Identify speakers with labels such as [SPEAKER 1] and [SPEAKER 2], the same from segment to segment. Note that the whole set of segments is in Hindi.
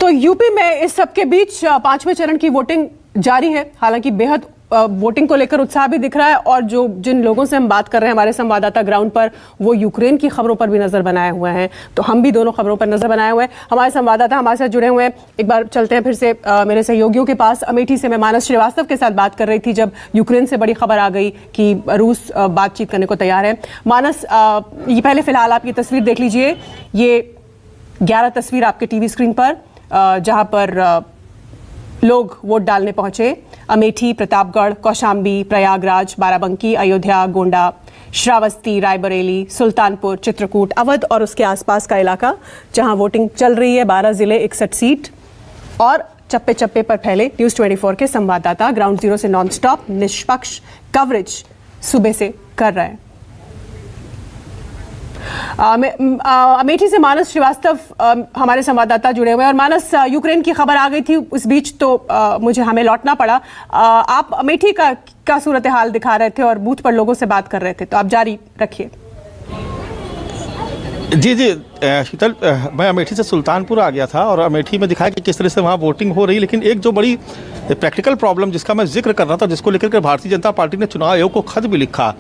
[SPEAKER 1] तो यूपी में इस सबके बीच पांचवें चरण की वोटिंग जारी है। हालांकि बेहद वोटिंग को लेकर उत्साह भी दिख रहा है और जिन लोगों से हम बात कर रहे हैं, हमारे संवाददाता ग्राउंड पर, वो यूक्रेन की खबरों पर भी नजर बनाए हुए हैं। तो हम भी दोनों खबरों पर नजर बनाए हुए हैं। हमारे संवाददाता हमारे साथ जुड़े हुए हैं। एक बार चलते हैं फिर से मेरे सहयोगियों के पास। अमेठी से मैं मानस श्रीवास्तव के साथ बात कर रही थी जब यूक्रेन से बड़ी खबर आ गई कि रूस बातचीत करने को तैयार है। मानस, ये पहले फिलहाल आप ये तस्वीर देख लीजिए। ये 11 तस्वीर आपके टीवी स्क्रीन पर, जहां पर लोग वोट डालने पहुंचे। अमेठी, प्रतापगढ़, कौशाम्बी, प्रयागराज, बाराबंकी, अयोध्या, गोंडा, श्रावस्ती, रायबरेली, सुल्तानपुर, चित्रकूट, अवध और उसके आसपास का इलाका जहां वोटिंग चल रही है। 12 जिले, 61 सीट और चप्पे चप्पे पर फैले न्यूज़ 24 के संवाददाता ग्राउंड जीरो से नॉनस्टॉप निष्पक्ष कवरेज सुबह से कर रहे हैं। अमेठी से मानस श्रीवास्तव हमारे संवाददाता जुड़े हुए हैं। और मानस, यूक्रेन की खबर आ गई थी उस बीच, तो हमें लौटना पड़ा। आप अमेठी का सूरत हाल दिखा रहे थे और बूथ पर लोगों से बात कर रहे थे, तो आप जारी रखिए।
[SPEAKER 2] जी शीतल, मैं अमेठी से सुल्तानपुर आ गया था और अमेठी में दिखाया कि किस तरह से वहाँ वोटिंग हो रही। लेकिन एक जो बड़ी प्रैक्टिकल प्रॉब्लम जिसका मैं जिक्र कर रहा था, जिसको लेकर के भारतीय जनता पार्टी ने चुनाव आयोग को खत भी लिखा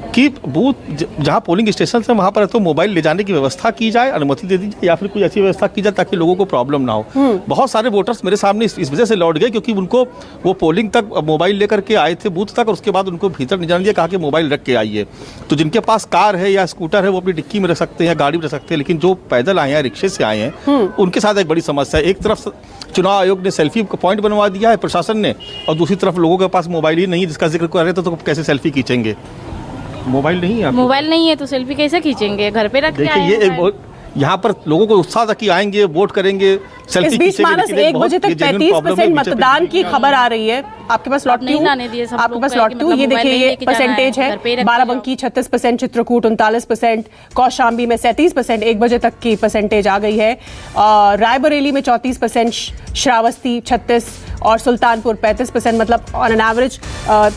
[SPEAKER 2] कि बूथ जहां पोलिंग स्टेशन है वहां पर तो मोबाइल ले जाने की व्यवस्था की जाए, अनुमति दे दी जाए या फिर कोई ऐसी व्यवस्था की जाए ताकि लोगों को प्रॉब्लम ना हो। बहुत सारे वोटर्स मेरे सामने इस वजह से लौट गए क्योंकि उनको वो पोलिंग तक मोबाइल लेकर के आए थे बूथ तक, और उसके बाद उनको भीतर नहीं जाने दिया, कहा कि मोबाइल रख के आइए। तो जिनके पास कार है या स्कूटर है वो अपनी डिक्की में रख सकते हैं या गाड़ी में रख सकते हैं, लेकिन जो पैदल आए हैं, रिक्शे से आए हैं, उनके साथ एक बड़ी समस्या है। एक तरफ चुनाव आयोग ने सेल्फी का पॉइंट बनवा दिया है प्रशासन ने, और दूसरी तरफ लोगों के पास मोबाइल ही नहीं है जिसका जिक्र कर रहे थे, तो कैसे सेल्फी खींचेंगे? मोबाइल नहीं है,
[SPEAKER 3] मोबाइल नहीं है तो सेल्फी कैसे खींचेंगे? घर पे रख के
[SPEAKER 2] देखिए, ये एक बहुत यहाँ पर लोगों को उत्साह था कि आएंगे, वोट करेंगे, सेल्फी
[SPEAKER 1] इस बीच मानस 1 बजे तक 35% मतदान की खबर आ रही है। आपके पास लौटती हूँ, आपके पास लौटती हूँ। ये देखिए, ये परसेंटेज है। बाराबंकी 36%, चित्रकूट 39%, कौशाम्बी में 37%, 1 बजे तक की परसेंटेज आ गई है। रायबरेली में 34%, श्रावस्ती 36% और सुल्तानपुर 35%। मतलब ऑन एन एवरेज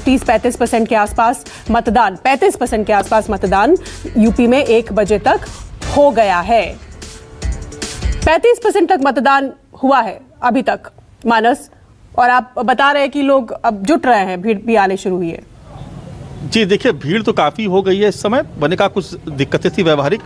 [SPEAKER 1] 30-35% के आसपास मतदान, 35% के आसपास मतदान यूपी में 1 बजे तक हो गया है। 35% तक मतदान हुआ है अभी तक, मानस। और आप बता रहे हैं कि लोग अब जुट रहे हैं, भीड़ भी आने शुरू हुई है।
[SPEAKER 2] जी देखिए, भीड़ तो काफ़ी हो गई है इस समय। बने का कुछ दिक्कतें थी व्यवहारिक,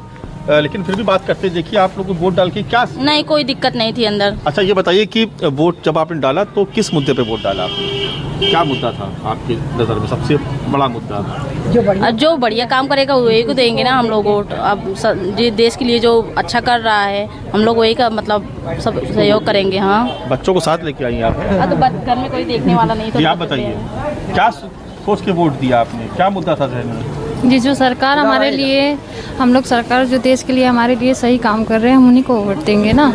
[SPEAKER 2] लेकिन फिर भी बात करते हैं। देखिए, आप लोग को वोट डाल के क्या
[SPEAKER 3] नहीं, कोई दिक्कत नहीं थी अंदर।
[SPEAKER 2] अच्छा, ये बताइए कि वोट जब आपने डाला तो किस मुद्दे पे वोट डाला आपने? क्या मुद्दा था आपकी नज़र में सबसे बड़ा मुद्दा?
[SPEAKER 3] जो बढ़िया काम करेगा वही को देंगे ना हम लोग वोट। अब देश के लिए जो अच्छा कर रहा है हम लोग वही का मतलब सब सहयोग करेंगे। हाँ,
[SPEAKER 2] बच्चों को साथ लेके आई आप?
[SPEAKER 3] तो घर में कोई देखने वाला नहीं तो
[SPEAKER 2] आप बताइए, क्या सोच के वोट दिया आपने? क्या मुद्दा था जहन में?
[SPEAKER 4] जी, जो सरकार हमारे लिए, हम लोग सरकार जो देश के लिए हमारे लिए सही काम कर रहे हैं, हम उन्हीं को वोट देंगे ना।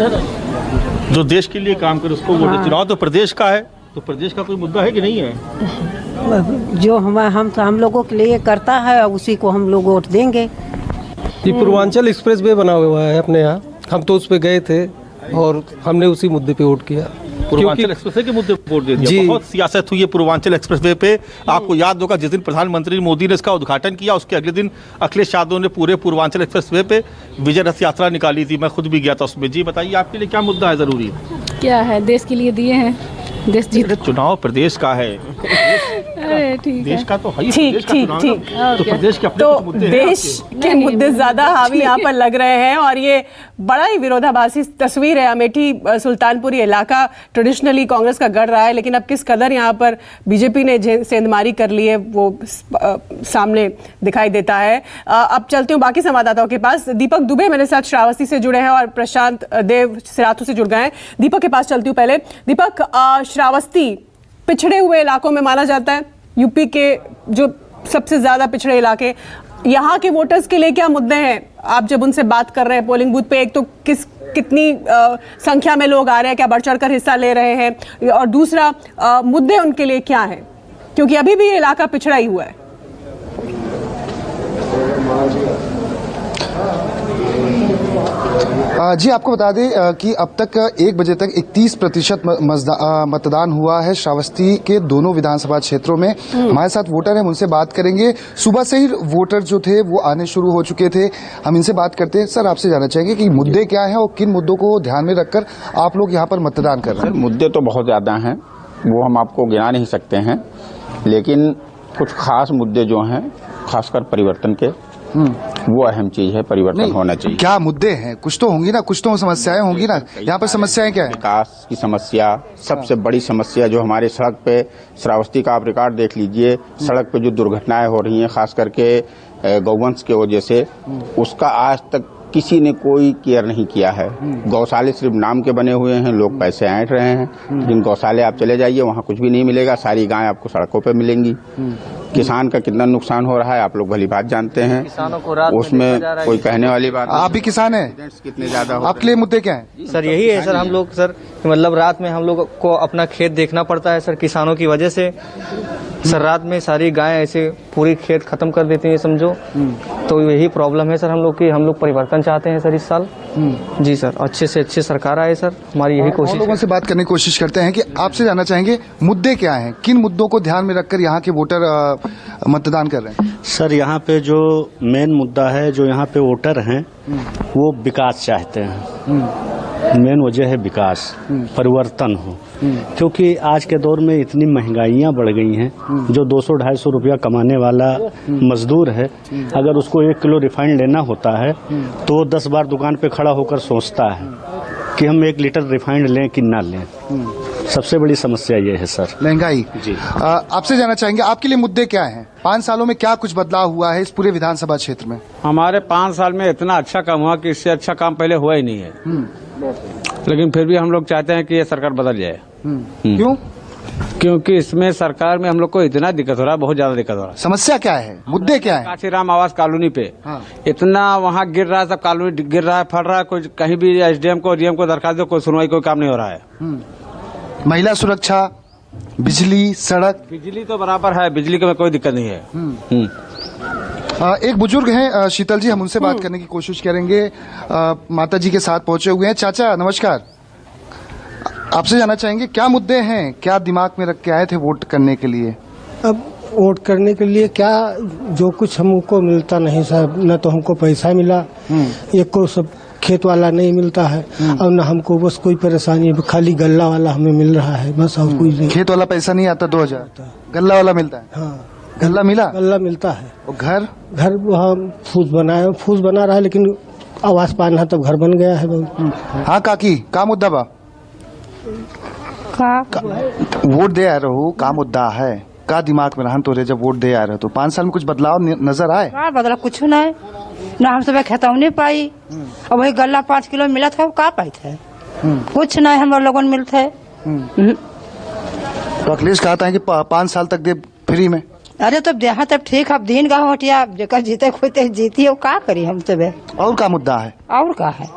[SPEAKER 2] जो देश के लिए काम करे उसको वोट। चुनाव तो प्रदेश का है, तो प्रदेश का कोई मुद्दा है कि नहीं है?
[SPEAKER 5] जो हम लोगों के लिए करता है उसी को हम लोग वोट देंगे।
[SPEAKER 6] ये पूर्वांचल एक्सप्रेस वे बना हुआ है अपने यहाँ, हम तो उस पे गए थे और हमने उसी मुद्दे पे वोट किया।
[SPEAKER 2] पूर्वांचल एक्सप्रेस के मुद्दे पर वोट दे दिया। बहुत सियासत हुई है पूर्वांचल एक्सप्रेसवे पे। आपको याद होगा जिस दिन प्रधानमंत्री मोदी ने इसका उद्घाटन किया, उसके अगले दिन अखिलेश यादव ने पूरे पूर्वांचल एक्सप्रेसवे पे विजय रथ यात्रा निकाली थी। मैं खुद भी गया था उसमें। जी बताइए, आपके लिए क्या मुद्दा है जरूरी?
[SPEAKER 4] क्या है, देश के लिए दिए हैं, देश जीत।
[SPEAKER 2] चुनाव प्रदेश का है,
[SPEAKER 4] अरे ठीक,
[SPEAKER 2] देश का तो है,
[SPEAKER 1] ठीक ठीक ठीक।
[SPEAKER 2] तो प्रदेश के
[SPEAKER 1] तो देश के मुद्दे ज्यादा हावी यहाँ पर लग रहे हैं। और ये बड़ा ही विरोधाभासी तस्वीर है। अमेठी सुल्तानपुरी इलाका ट्रेडिशनली कांग्रेस का गढ़ रहा है, लेकिन अब किस कदर यहाँ पर बीजेपी ने सेंधमारी कर ली है वो सामने दिखाई देता है। अब चलती हूँ बाकी संवाददाताओं के पास। दीपक दुबे मेरे साथ श्रावस्ती से जुड़े हैं और प्रशांत देव सिराथू से जुड़ गए हैं। दीपक के पास चलती हूँ पहले। दीपक, श्रावस्ती पिछड़े हुए इलाकों में माना जाता है, यूपी के जो सबसे ज्यादा पिछड़े इलाके, यहाँ के वोटर्स के लिए क्या मुद्दे हैं? आप जब उनसे बात कर रहे हैं पोलिंग बूथ पे, एक तो कितनी संख्या में लोग आ रहे हैं, क्या बढ़ चढ़ कर हिस्सा ले रहे हैं, और दूसरा मुद्दे उनके लिए क्या हैं, क्योंकि अभी भी ये इलाका पिछड़ा ही हुआ है।
[SPEAKER 7] जी आपको बता दें कि अब तक 1 बजे तक 31% मतदान हुआ है श्रावस्ती के दोनों विधानसभा क्षेत्रों में। हमारे साथ वोटर हैं, उनसे बात करेंगे। सुबह से ही वोटर जो थे वो आने शुरू हो चुके थे, हम इनसे बात करते हैं। सर, आपसे जानना चाहेंगे कि मुद्दे क्या हैं और किन मुद्दों को ध्यान में रखकर आप लोग यहाँ पर मतदान कर रहे हैं?
[SPEAKER 8] मुद्दे तो बहुत ज़्यादा हैं, वो हम आपको गिना नहीं सकते हैं, लेकिन कुछ खास मुद्दे जो हैं, खासकर परिवर्तन के, वो अहम चीज है। परिवर्तन होना चाहिए।
[SPEAKER 7] क्या मुद्दे हैं? कुछ तो होंगी ना, कुछ तो समस्याएं होंगी ना। यहाँ पर समस्याएं क्या है?
[SPEAKER 8] विकास की समस्या सबसे बड़ी समस्या जो हमारे सड़क पे, श्रावस्ती का आप रिकॉर्ड देख लीजिए, सड़क पे जो दुर्घटनाएं हो रही हैं खास करके गौवंश के वजह से, उसका आज तक किसी ने कोई केयर नहीं किया है। गौशाले सिर्फ नाम के बने हुए हैं, लोग पैसे ऐंठ रहे हैं, लेकिन गौशाले आप चले जाइए, वहाँ कुछ भी नहीं मिलेगा, सारी गायें आपको सड़कों पे मिलेंगी। किसान का कितना नुकसान हो रहा है आप लोग भली बात जानते हैं, उसमें कोई कहने वाली बात।
[SPEAKER 7] आप भी किसान हैं,
[SPEAKER 8] कितने ज्यादा
[SPEAKER 7] आपके लिए मुद्दे क्या हैं?
[SPEAKER 9] सर यही है सर, हम लोग सर मतलब रात में हम लोग को अपना खेत देखना पड़ता है सर, किसानों की वजह से। सर रात में सारी गायें ऐसे पूरी खेत खत्म कर देती हैं समझो, तो यही प्रॉब्लम है सर हम लोग की। हम लोग परिवर्तन चाहते हैं सर इस साल। जी सर, अच्छे से अच्छे सरकार आए सर, हमारी यही कोशिश।
[SPEAKER 7] लोगों से बात करने की कोशिश करते हैं कि आपसे जानना चाहेंगे मुद्दे क्या हैं, किन मुद्दों को ध्यान में रखकर यहाँ के वोटर मतदान कर रहे हैं?
[SPEAKER 10] सर यहाँ पे जो मेन मुद्दा है, जो यहाँ पे वोटर हैं वो विकास चाहते हैं। मेन वजह है विकास, परिवर्तन हो, क्योंकि आज के दौर में इतनी महंगाइयाँ बढ़ गई हैं। जो 200-250 रुपया कमाने वाला मजदूर है, अगर उसको 1 किलो रिफाइंड लेना होता है तो 10 बार दुकान पे खड़ा होकर सोचता है कि हम 1 लीटर रिफाइंड लें कि ना लें। सबसे बड़ी समस्या ये है सर,
[SPEAKER 7] महंगाई।
[SPEAKER 10] जी
[SPEAKER 7] आपसे जानना चाहेंगे आपके लिए मुद्दे क्या हैं? 5 सालों में क्या कुछ बदलाव हुआ है इस पूरे विधानसभा क्षेत्र में?
[SPEAKER 11] हमारे 5 साल में इतना अच्छा काम हुआ कि इससे अच्छा काम पहले हुआ ही नहीं है, लेकिन फिर भी हम लोग चाहते हैं कि ये सरकार बदल जाए।
[SPEAKER 7] क्यों?
[SPEAKER 11] क्योंकि इसमें सरकार में हम लोग को इतना दिक्कत हो रहा है, बहुत ज्यादा दिक्कत हो रहा है।
[SPEAKER 7] समस्या क्या है, मुद्दे क्या है?
[SPEAKER 11] काशीराम आवास कॉलोनी पे इतना वहाँ गिर रहा है, सब कॉलोनी गिर रहा है, फट रहा है, कोई कहीं भी एसडीएम को डीएम को दरखास्त दो, कोई सुनवाई, कोई काम नहीं हो रहा है।
[SPEAKER 7] महिला सुरक्षा, बिजली, सड़क।
[SPEAKER 11] बिजली तो बराबर है, बिजली में कोई दिक्कत नहीं है।
[SPEAKER 7] एक बुजुर्ग हैं शीतल जी, हम उनसे बात करने की कोशिश करेंगे। माता जी के साथ पहुंचे हुए हैं। चाचा नमस्कार, आपसे जानना चाहेंगे क्या मुद्दे हैं, क्या दिमाग में रख के आए थे वोट करने के लिए?
[SPEAKER 12] अब वोट करने के लिए क्या, जो कुछ हमको मिलता नहीं साहब, न तो हमको पैसा मिला, एक को सब खेत वाला नहीं मिलता है, और न हमको बस कोई परेशानी, खाली गल्ला वाला हमें मिल रहा है बस, और कोई नहीं।
[SPEAKER 7] खेत वाला पैसा नहीं आता 2000, गल्ला वाला मिलता है?
[SPEAKER 12] हाँ,
[SPEAKER 7] गल्ला मिला?
[SPEAKER 12] गल्ला मिलता है।
[SPEAKER 7] और घर
[SPEAKER 12] वहाँ फूस बना रहा है, लेकिन आवास पाना तब घर बन गया है बहुत।
[SPEAKER 7] हाँ काकी, का मुद्दा बा? वोट दे आ रहो, का मुद्दा है, का दिमाग में रहन तोरे जब वोट दे आ रहे तो 5 साल में कुछ बदलाव नजर आए?
[SPEAKER 13] का बदला कुछ नहीं ना, हम सब खेतौनी पाई, और वही गल्ला 5 किलो मिला था, वो का पाई थे, कुछ नहीं हम लोगों ने मिलते।
[SPEAKER 7] तो अखिलेश कहता है कि 5 साल तक दे फ्री में।
[SPEAKER 13] अरे तो देहा तब ठीक है, दिन का हटिया जेकर जीते खोते जीती, का करी हम सब।
[SPEAKER 7] और का मुद्दा है?
[SPEAKER 13] और का है?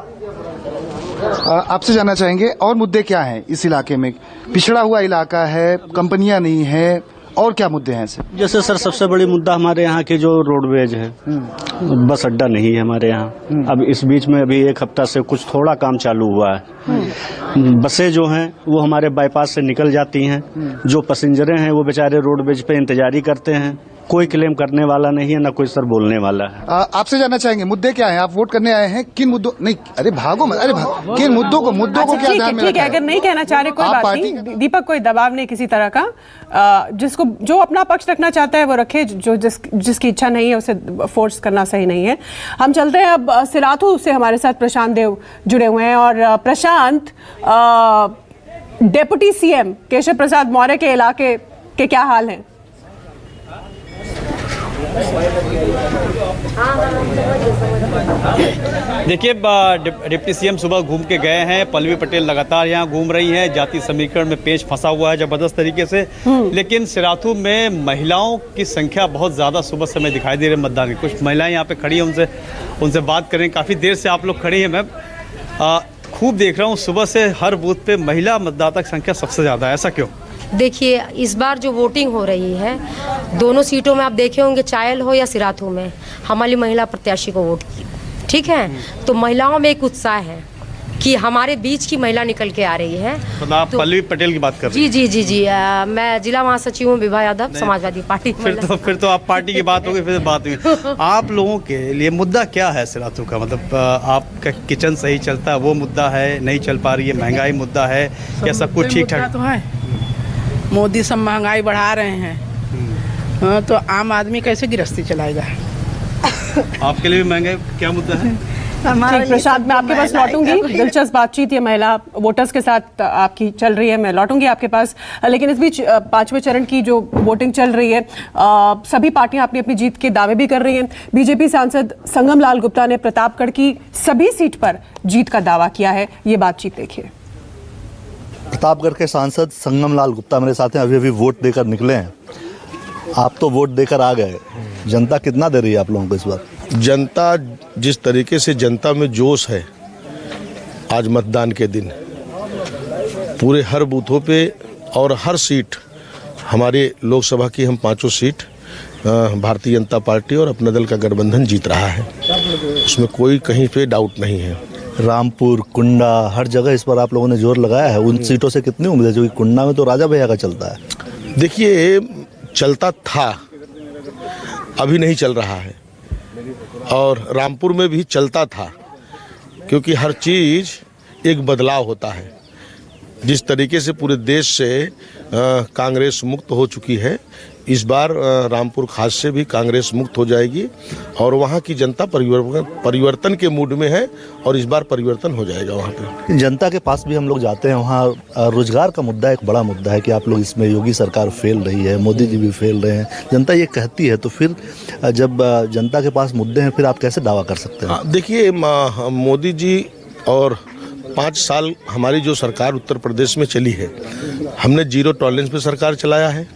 [SPEAKER 7] आपसे जानना चाहेंगे और मुद्दे क्या हैं इस इलाके में? पिछड़ा हुआ इलाका है, कंपनियां नहीं है, और क्या मुद्दे हैं ऐसे?
[SPEAKER 10] जैसे सर सबसे बड़ी मुद्दा हमारे यहाँ की जो रोडवेज है, बस अड्डा नहीं है हमारे यहाँ। अब इस बीच में अभी 1 हफ्ता से कुछ थोड़ा काम चालू हुआ है। बसें जो हैं वो हमारे बाईपास से निकल जाती हैं, जो पैसेंजरें हैं वो बेचारे रोडवेज पे इंतजारी करते हैं, कोई क्लेम करने वाला नहीं है, ना कोई सर बोलने वाला है।
[SPEAKER 7] आपसे जानना चाहेंगे मुद्दे क्या हैं? आप वोट करने आए हैं, किन मुद्दों? नहीं अरे भागो मत, अरे किन मुद्दों को क्या ध्यान में?
[SPEAKER 1] ठीक है, अगर नहीं कहना चाह रहे कोई बात नहीं, दीपक कोई दबाव नहीं किसी तरह का, जिसको जो अपना पक्ष रखना चाहता है वो रखे, जो जिसकी इच्छा नहीं है उसे फोर्स करना सही नहीं है। हम चलते हैं अब सिराथू से, हमारे साथ प्रशांत देव जुड़े हुए हैं। और प्रशांत, डेप्यूटी सीएम केशव प्रसाद मौर्य के इलाके के क्या हाल हैं?
[SPEAKER 14] देखिए, डिप्टी सीएम सुबह घूम के गए हैं, पल्लवी पटेल लगातार यहाँ घूम रही हैं, जाति समीकरण में पेच फंसा हुआ है जबरदस्त तरीके से। लेकिन सिराथू में महिलाओं की संख्या बहुत ज़्यादा सुबह समय दिखाई दे रही है मतदान की। कुछ महिलाएं यहाँ पे खड़ी हैं, उनसे बात करें। काफ़ी देर से आप लोग खड़ी हैं मैम, खूब देख रहा हूँ सुबह से हर बूथ पे महिला मतदाता की संख्या सबसे ज़्यादा है, ऐसा क्यों?
[SPEAKER 15] देखिए, इस बार जो वोटिंग हो रही है दोनों सीटों में आप देखे होंगे, चायल हो या सिराथू में, हमारी महिला प्रत्याशी को वोट की, ठीक है। तो महिलाओं में एक उत्साह है कि हमारे बीच की महिला निकल के आ रही है।
[SPEAKER 14] मतलब आप पल्लवी पटेल की बात कर रहे हैं?
[SPEAKER 15] जी जी जी जी मैं जिला महासचिव हूँ विभा यादव, समाजवादी पार्टी।
[SPEAKER 14] फिर तो आप पार्टी की बात होगी, फिर बात हुई। आप लोगों के लिए मुद्दा क्या है सिराथू का? मतलब आपका किचन सही चलता है वो मुद्दा है, नहीं चल पा रही है, महंगाई मुद्दा है, क्या सब कुछ ठीक ठाक
[SPEAKER 16] तो है? मोदी सब महंगाई बढ़ा रहे हैं, हाँ, तो आम आदमी कैसे गृहस्थी चलाएगा?
[SPEAKER 14] आपके लिए भी महंगाई क्या मुद्दा है?
[SPEAKER 1] ठीक प्रसाद, मैं आपके पास लौटूंगी। दिलचस्प बातचीत ये महिला वोटर्स के साथ आपकी चल रही है, मैं लौटूंगी आपके पास। लेकिन इस बीच 5वें चरण की जो वोटिंग चल रही है, सभी पार्टियां अपनी अपनी जीत के दावे भी कर रही हैं। बीजेपी सांसद संगम लाल गुप्ता ने प्रतापगढ़ की सभी सीट पर जीत का दावा किया है, ये बातचीत देखिए।
[SPEAKER 17] प्रतापगढ़ के सांसद संगम लाल गुप्ता मेरे साथ हैं, अभी अभी वोट देकर निकले हैं। आप तो वोट देकर आ गए, जनता कितना दे रही है आप लोगों को इस बार?
[SPEAKER 18] जनता जिस तरीके से जनता में जोश है आज मतदान के दिन, पूरे हर बूथों पे और हर सीट हमारे लोकसभा की हम 5 सीट भारतीय जनता पार्टी और अपना दल का गठबंधन जीत रहा है, उसमें कोई कहीं पे डाउट नहीं है।
[SPEAKER 17] रामपुर, कुंडा, हर जगह इस पर आप लोगों ने जोर लगाया है। उन सीटों से कितनी उम्मीद है? जो कि कुंडा में तो राजा भैया का चलता है।
[SPEAKER 18] देखिए, चलता था, अभी नहीं चल रहा है, और रामपुर में भी चलता था, क्योंकि हर चीज़ एक बदलाव होता है। जिस तरीके से पूरे देश से कांग्रेस मुक्त हो चुकी है, इस बार रामपुर खास से भी कांग्रेस मुक्त हो जाएगी और वहाँ की जनता परिवर्तन के मूड में है, और इस बार परिवर्तन हो जाएगा वहाँ पे।
[SPEAKER 17] जनता के पास भी हम लोग जाते हैं, वहाँ रोजगार का मुद्दा एक बड़ा मुद्दा है कि आप लोग इसमें, योगी सरकार फेल रही है, मोदी जी भी फेल रहे हैं, जनता ये कहती है। तो फिर जब जनता के पास मुद्दे हैं, फिर आप कैसे दावा कर सकते हैं?
[SPEAKER 18] देखिए, मोदी जी और 5 साल हमारी जो सरकार उत्तर प्रदेश में चली है, हमने जीरो टॉलरेंस पे सरकार चलाया है,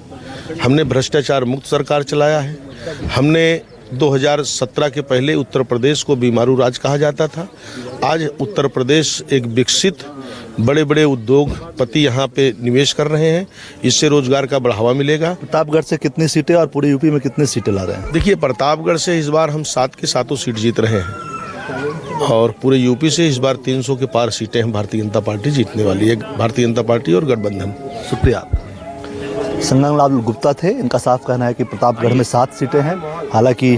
[SPEAKER 18] हमने भ्रष्टाचार मुक्त सरकार चलाया है, हमने 2017 के पहले उत्तर प्रदेश को बीमारू राज कहा जाता था। आज उत्तर प्रदेश एक विकसित, बड़े बड़े उद्योगपति यहाँ पे निवेश कर रहे हैं, इससे रोजगार का बढ़ावा मिलेगा।
[SPEAKER 17] प्रतापगढ़ से कितनी सीटें और पूरे यूपी में कितनी सीटें ला रहे हैं?
[SPEAKER 18] देखिए, प्रतापगढ़ से इस बार हम 7 की 7 सीट जीत रहे हैं, और पूरे यूपी से इस बार 300 के पार सीटें हम भारतीय जनता पार्टी जीतने वाली है, भारतीय जनता पार्टी और गठबंधन।
[SPEAKER 17] शुक्रिया। संगम लाल गुप्ता थे, इनका साफ कहना है कि प्रतापगढ़ में 7 सीटें हैं। हालांकि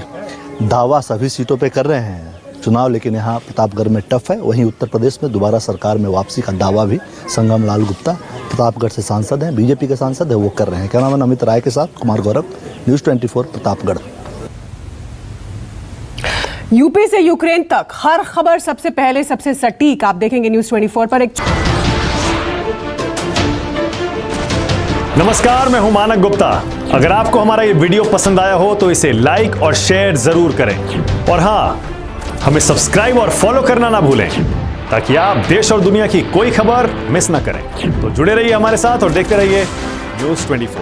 [SPEAKER 17] दावा सभी सीटों पे कर रहे हैं चुनाव, लेकिन यहाँ प्रतापगढ़ में टफ है। वहीं उत्तर प्रदेश में दोबारा सरकार में वापसी का दावा भी संगम लाल गुप्ता, प्रतापगढ़ से सांसद हैं, बीजेपी के सांसद है, वो कर रहे हैं। कैमरामैन अमित राय के साथ कुमार गौरव, न्यूज़ 24 प्रतापगढ़।
[SPEAKER 1] यूपी से यूक्रेन तक हर खबर सबसे पहले, सबसे सटीक आप देखेंगे न्यूज़ 24 पर।
[SPEAKER 19] नमस्कार, मैं हूं मानक गुप्ता। अगर आपको हमारा ये वीडियो पसंद आया हो तो इसे लाइक और शेयर जरूर करें, और हाँ, हमें सब्सक्राइब और फॉलो करना ना भूलें, ताकि आप देश और दुनिया की कोई खबर मिस ना करें। तो जुड़े रहिए हमारे साथ और देखते रहिए न्यूज़ 24।